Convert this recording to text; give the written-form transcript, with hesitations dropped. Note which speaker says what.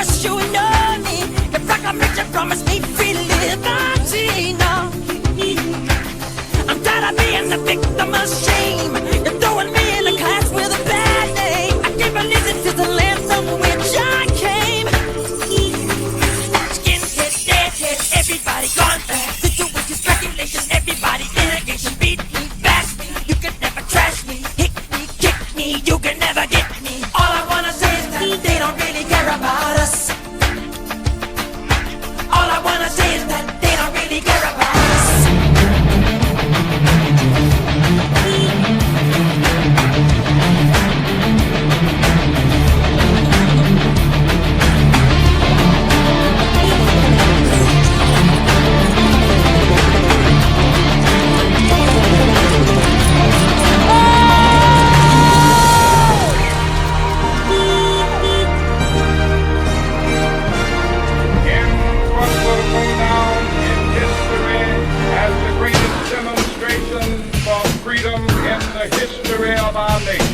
Speaker 1: trust you and know me. If I can make you promise me free liberty, no. I'm tired of being the victim of shame. You're throwing me in a class with a bad name. I can't believe this is the land from which I came. Skinhead, deadhead, everybody gone bad. Situation, speculation, everybody litigation. Beat me, bash me, you can never trash me. Hit me, kick me, you can never get me. All I wanna say is that they don't really care about us. All I wanna say is that they don't really care about us.
Speaker 2: In what will go down in history as the greatest demonstration for freedom in the history of our nation.